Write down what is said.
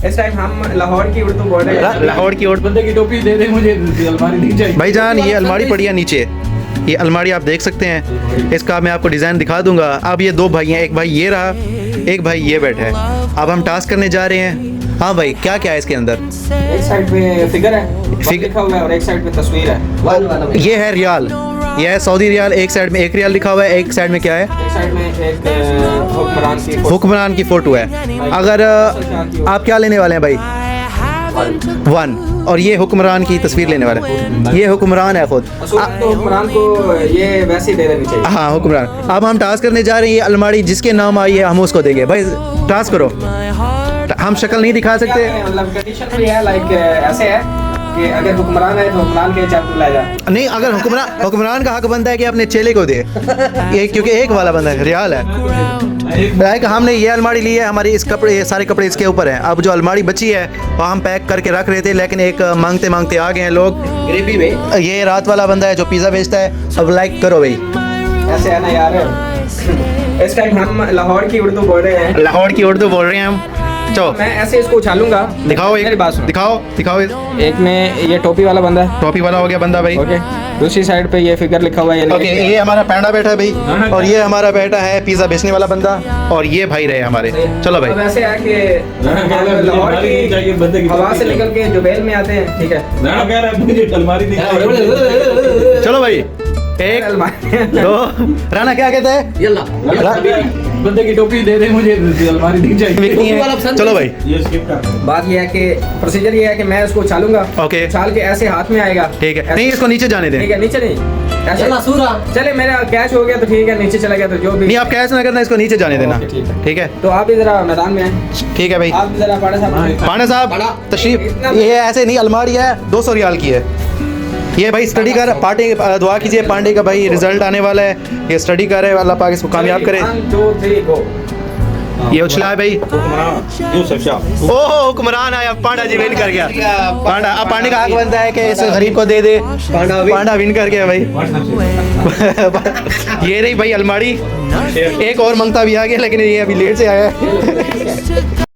इस टाइम हम लाहौर की उर्दू बोल रहे हैं। लाहौर की उर्दू। बंदे की टोपी दे दे मुझे, अलमारी दी जाए। भाईजान ये अलमारी पड़ी है नीचे, ये अलमारी आप देख सकते हैं। इसका मैं आपको डिज़ाइन दिखा दूंगा। अब ये दो भाई हैं, एक भाई ये रहा, एक भाई ये बैठा है। अब हम टास्क करने जा रहे हैं। हाँ भाई, क्या क्या है इसके अंदर? एक साइड पे फिगर है, फिगर लिखा हुआ है, और एक साइड पे तस्वीर है। ये है रियाल, ये है सऊदी रियाल। एक साइड में 1 रियाल लिखा हुआ है, एक साइड में क्या है? एक साइड में एक हुक्मरान की फ़ोटो है। अगर आप क्या लेने वाले हैं भाई? 1। और ये हुक्मरान की तस्वीर लेने वाला है। ये हुक्मरान है खुद। तो हुक्मरान को ये वैसे ही दे देनी चाहिए। हाँ हुक्मरान। अब हम टास्क करने जा रहे हैं। ये अलमारी जिसके नाम आई है हम उसको देंगे। भाई टास्क करो। हम शक्ल नहीं दिखा सकते। मतलब कंडीशन भी है, लाइक ऐसे है कि अगर हुक्मरान है तो हुक्मरान के चाकू ला जा। नहीं, अगर हुक्मरान का हक बनता है कि अपने चेले को दे, ये क्योंकि एक वाला बंदा है, रियाल है। लाइक हमने ये अलमारी ली है, हमारी इस कपड़े, ये सारे कपड़े इसके ऊपर हैं। अब जो अलमारी बची है वो हम पैक करके रख रहे थे, लेकिन एक मांगते मांगते आ गए हैं लोग। ग्रेवी में ये रात वाला बंदा है जो पिज़्ज़ा बेचता है। अब लाइक करो भाई। ऐसे है ना यार। इस टाइम हम लाहौर की उर्दू बोल रहे हैं। लाहौर की उर्दू बोल रहे हैं हम। चलो मैं ऐसे इसको उछालूंगा। दिखाओ, मेरी बात एक सुनो। दिखाओ। एक में ये टोपी वाला बंदा है, टोपी वाला हो गया बंदा भाई। ओके। दूसरी साइड पे ये फिगर लिखा हुआ है, ओके, ये हमारा पैंडा बैठा है भाई, और ये हमारा बैठा है पिज़्ज़ा बेचने वाला बंदा, और ये भाई रहे हमारे। चलो भाई। अब ऐसे है कि लाहौर की हवा से निकल के जुबैल में आते हैं, ठीक है। अलमारी दी चलो भाई, 1 2। राना क्या कहता है? बंदे की टोपी दे दे मुझे, अलमारी दी जाए। बिकनी है। चलो भाई। ये स्किप कर। बात ये है कि प्रोसीजर ये है कि मैं उसको उछालूंगा। ओके। उछाल के ऐसे हाथ में आएगा। ठीक है। नहीं, इसको नीचे जाने दें। ठीक है, नीचे नहीं, ऐसे चले। मेरा कैच हो गया तो ठीक है, नीचे चला गया तो जो भी। नहीं, आप कैश ना करना, इसको नीचे जाने देना। ओके, ठीक है। ठीक है। तो आप भी जरा मैदान में आए। ठीक है भाई। आप भी जरा पाड़ा साहब। पांडे साहब तशरीफ। ये ऐसे नहीं, अलमारी है 200 रियाल की है। ये भाई स्टडी कर, पार्टी दुआ कीजिए पांडे का भाई रिजल्ट आने वाला है। ये स्टडी कर रहे हैं, अल्लाह पाक इसको कामयाब करे। 1 2 3 गो। ये उछला है भाई। ओह हुक्मरान आया, पांडा जी विन कर गया। पांडा, अब पांडे का हक बनता है कि इस गरीब को दे दे। पांडा विन कर गया भाई। ये रही भाई अलमारी। एक और मंगता भी आ गया, लेकिन ये अभी लेट से आया है।